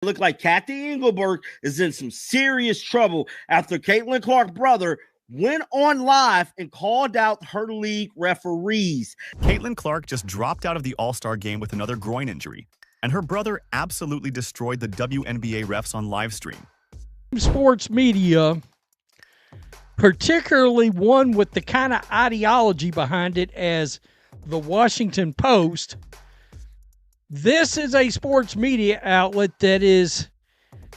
Look like Cathy Engelbert is in some serious trouble after Caitlin Clark's brother went on live and called out her league referees. Caitlin Clark just dropped out of the All-Star Game with another groin injury, and her brother absolutely destroyed the WNBA refs on live stream. Sports media, particularly one with the kind of ideology behind it as the Washington Post, this is a sports media outlet that is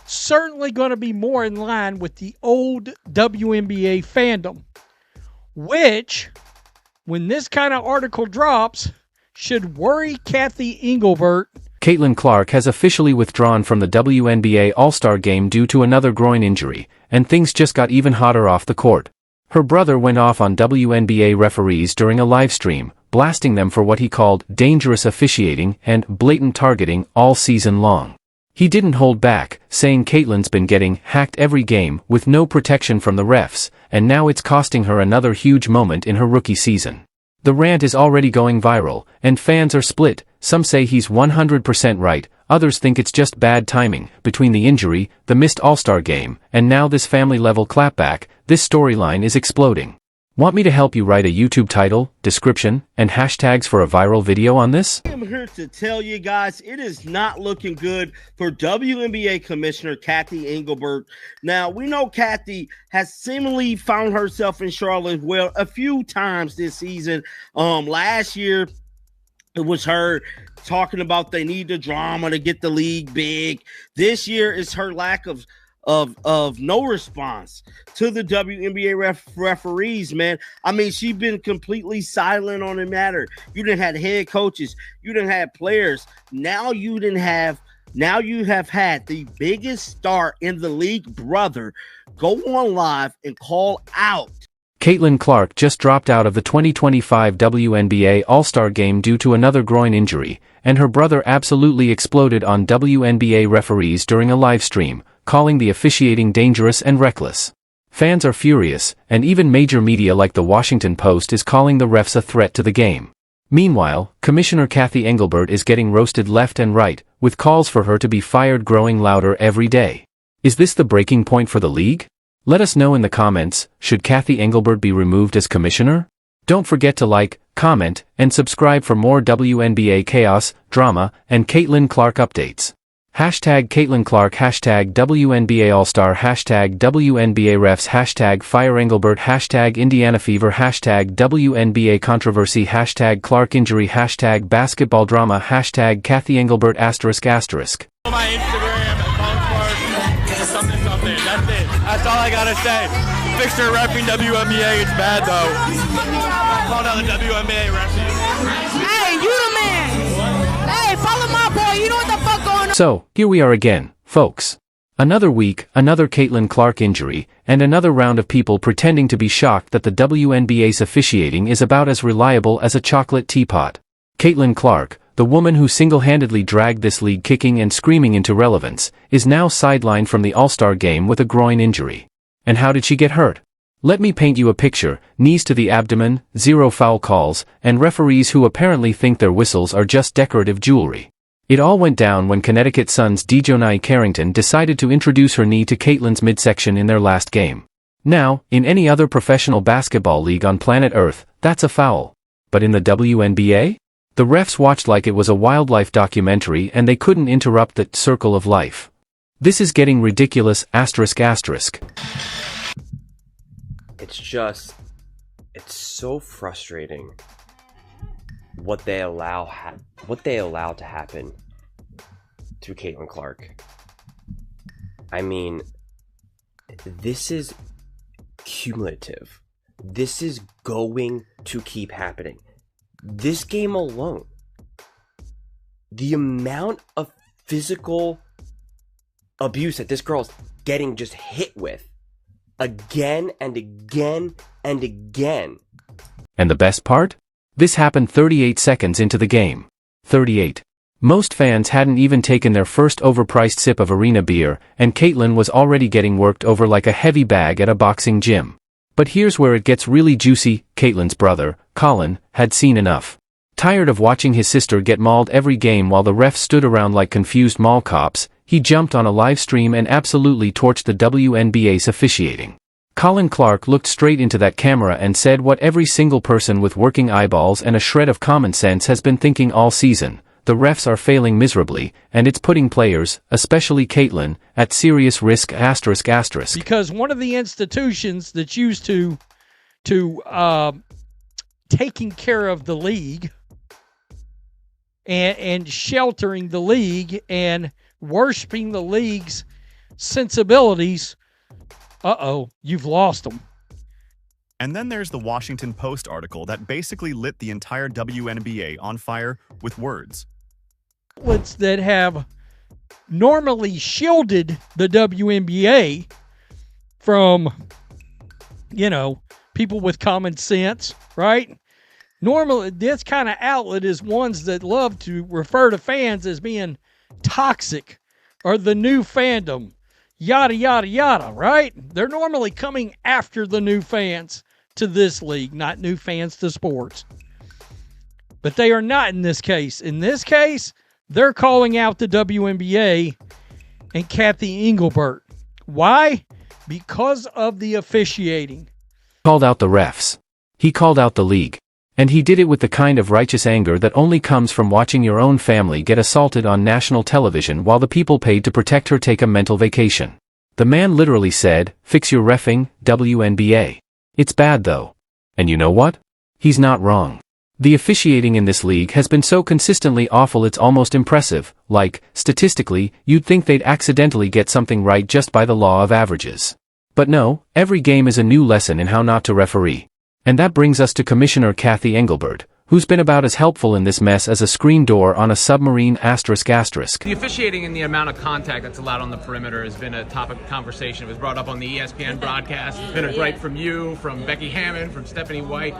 certainly going to be more in line with the old WNBA fandom, which, when this kind of article drops, should worry Cathy Engelbert. Caitlin Clark has officially withdrawn from the WNBA All-Star Game due to another groin injury, and things just got even hotter off the court. Her brother went off on WNBA referees during a live stream, blasting them for what he called dangerous officiating and blatant targeting all season long. He didn't hold back, saying Caitlin's been getting hacked every game with no protection from the refs, and now it's costing her another huge moment in her rookie season. The rant is already going viral, and fans are split. Some say he's 100% right, others think it's just bad timing. Between the injury, the missed All-Star Game, and now this family-level clapback, this storyline is exploding. Want me to help you write a YouTube title, description, and hashtags for a viral video on this? I am here to tell you guys it is not looking good for WNBA Commissioner Cathy Engelbert. Now, we know Cathy has seemingly found herself in Charlotte well a few times this season. Last year, it was her talking about they need the drama to get the league big. This year is her lack of no response to the WNBA referees, man. I mean, she's been completely silent on the matter. You didn't have head coaches, you didn't have players. Now you have had the biggest star in the league brother go on live and call out. Caitlin Clark just dropped out of the 2025 WNBA All-Star Game due to another groin injury, and her brother absolutely exploded on WNBA referees during a live stream, calling the officiating dangerous and reckless. Fans are furious, and even major media like the Washington Post is calling the refs a threat to the game. Meanwhile, Commissioner Cathy Engelbert is getting roasted left and right, with calls for her to be fired growing louder every day. Is this the breaking point for the league? Let us know in the comments. Should Cathy Engelbert be removed as commissioner? Don't forget to like, comment, and subscribe for more WNBA chaos, drama, and Caitlin Clark updates. Hashtag Caitlin Clark, hashtag WNBA All-Star, hashtag WNBA Refs, hashtag Fire Engelbert, hashtag Indiana Fever, hashtag WNBA Controversy, hashtag Clark Injury, hashtag Basketball Drama, hashtag Cathy Engelbert ***. My Instagram, something. That's it. That's all I gotta say. Fixture repping WNBA. It's bad though. I called out the WNBA referee. Hey, you the man. Hey, follow my boy. You know what the fuck going on. So, here we are again, folks. Another week, another Caitlin Clark injury, and another round of people pretending to be shocked that the WNBA's officiating is about as reliable as a chocolate teapot. Caitlin Clark, the woman who single-handedly dragged this league kicking and screaming into relevance, is now sidelined from the All-Star Game with a groin injury. And how did she get hurt? Let me paint you a picture: knees to the abdomen, 0 foul calls, and referees who apparently think their whistles are just decorative jewelry. It all went down when Connecticut Sun's Dejounte Carrington decided to introduce her knee to Caitlin's midsection in their last game. Now, in any other professional basketball league on planet Earth, that's a foul. But in the WNBA? The refs watched like it was a wildlife documentary and they couldn't interrupt the circle of life. This is getting ridiculous, ***. It's so frustrating what they allow to happen to Caitlin Clark. I mean, this is cumulative. This is going to keep happening. This game alone, the amount of physical abuse that this girl's getting just hit with again and again and again. And the best part? This happened 38 seconds into the game. 38. Most fans hadn't even taken their first overpriced sip of arena beer, and Caitlin was already getting worked over like a heavy bag at a boxing gym. But here's where it gets really juicy. Caitlin's brother, Colin, had seen enough. Tired of watching his sister get mauled every game while the refs stood around like confused mall cops, he jumped on a live stream and absolutely torched the WNBA's officiating. Colin Clark looked straight into that camera and said what every single person with working eyeballs and a shred of common sense has been thinking all season: the refs are failing miserably, and it's putting players, especially Caitlin, at serious risk ****. Because one of the institutions that's used to taking care of the league and sheltering the league and worshiping the league's sensibilities, you've lost them. And then there's the Washington Post article that basically lit the entire WNBA on fire with words. Outlets that have normally shielded the WNBA from, people with common sense, right? Normally, this kind of outlet is ones that love to refer to fans as being toxic or the new fandom, yada, yada, yada, right? They're normally coming after the new fans to this league, not new fans to sports. But they are not in this case. In this case, they're calling out the WNBA and Cathy Engelbert. Why? Because of the officiating. Called out the refs. He called out the league. And he did it with the kind of righteous anger that only comes from watching your own family get assaulted on national television while the people paid to protect her take a mental vacation. The man literally said, "Fix your reffing, WNBA. It's bad though." And you know what? He's not wrong. The officiating in this league has been so consistently awful it's almost impressive. Like, statistically, you'd think they'd accidentally get something right just by the law of averages. But no, every game is a new lesson in how not to referee. And that brings us to Commissioner Cathy Engelbert, who's been about as helpful in this mess as a screen door on a submarine ****. The officiating and the amount of contact that's allowed on the perimeter has been a topic of conversation. It was brought up on the ESPN broadcast. It's been a gripe from you, from Becky Hammond, from Stephanie White.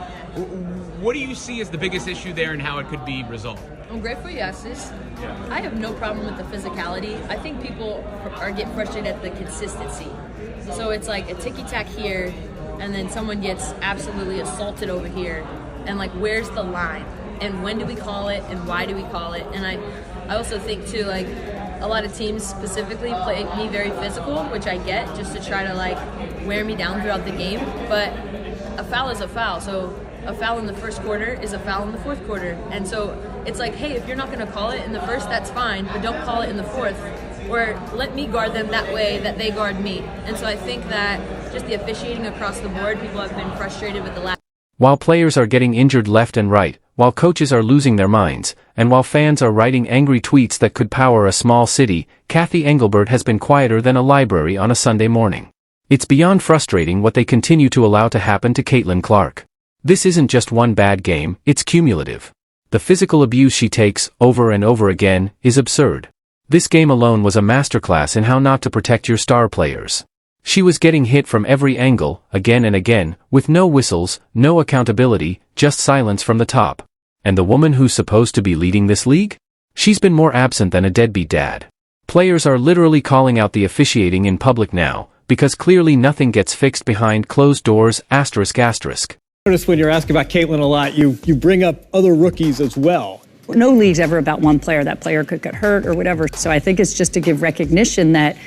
What do you see as the biggest issue there and how it could be resolved? I'm grateful you asked this. I have no problem with the physicality. I think people get frustrated at the consistency. So it's like a ticky-tack here, and then someone gets absolutely assaulted over here, and where's the line, and when do we call it, and why do we call it? And I also think too, a lot of teams specifically play me very physical, which I get, just to try to wear me down throughout the game. But a foul is a foul, so a foul in the first quarter is a foul in the fourth quarter. And so it's hey, if you're not going to call it in the first, that's fine, but don't call it in the fourth, or let me guard them that way that they guard me. And so I think that just the officiating across the board, people have been frustrated with the last. While players are getting injured left and right, while coaches are losing their minds, and while fans are writing angry tweets that could power a small city, Cathy Engelbert has been quieter than a library on a Sunday morning. It's beyond frustrating what they continue to allow to happen to Caitlin Clark. This isn't just one bad game, it's cumulative. The physical abuse she takes, over and over again, is absurd. This game alone was a masterclass in how not to protect your star players. She was getting hit from every angle, again and again, with no whistles, no accountability, just silence from the top. And the woman who's supposed to be leading this league? She's been more absent than a deadbeat dad. Players are literally calling out the officiating in public now, because clearly nothing gets fixed behind closed doors, ****. Notice when you're asking about Caitlin a lot, you bring up other rookies as well. No league's ever about one player. That player could get hurt or whatever. So I think it's just to give recognition that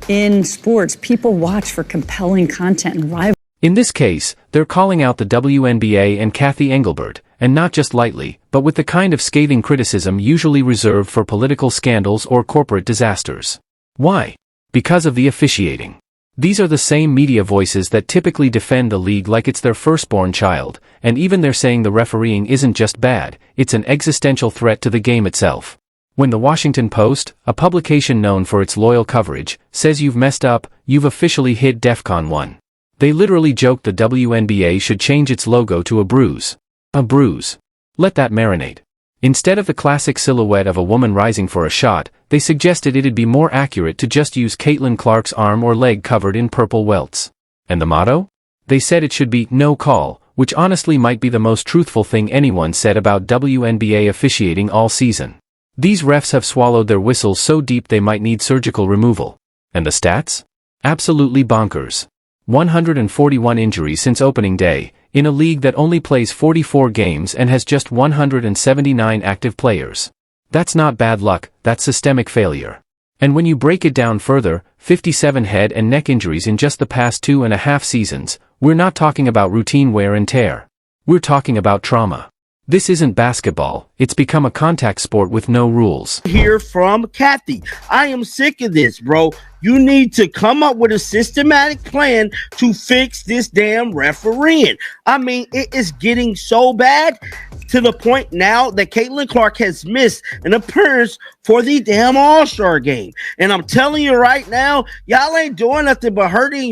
in sports, people watch for compelling content and rivalry. In this case, they're calling out the WNBA and Cathy Engelbert, and not just lightly, but with the kind of scathing criticism usually reserved for political scandals or corporate disasters. Why? Because of the officiating. These are the same media voices that typically defend the league like it's their firstborn child, and even they're saying the refereeing isn't just bad, it's an existential threat to the game itself. When the Washington Post, a publication known for its loyal coverage, says you've messed up, you've officially hit DEFCON 1. They literally joked the WNBA should change its logo to a bruise. A bruise. Let that marinate. Instead of the classic silhouette of a woman rising for a shot, they suggested it'd be more accurate to just use Caitlin Clark's arm or leg covered in purple welts. And the motto? They said it should be "no call," which honestly might be the most truthful thing anyone said about WNBA officiating all season. These refs have swallowed their whistles so deep they might need surgical removal. And the stats? Absolutely bonkers. 141 injuries since opening day, in a league that only plays 44 games and has just 179 active players. That's not bad luck, that's systemic failure. And when you break it down further, 57 head and neck injuries in just the past 2.5 seasons, we're not talking about routine wear and tear. We're talking about trauma. This isn't basketball, it's become a contact sport with no rules. Hear from Cathy. I am sick of this, bro. You need to come up with a systematic plan to fix this damn refereeing. I mean, it is getting so bad to the point now that Caitlin Clark has missed an appearance for the damn All-Star game. And I'm telling you right now, y'all ain't doing nothing but hurting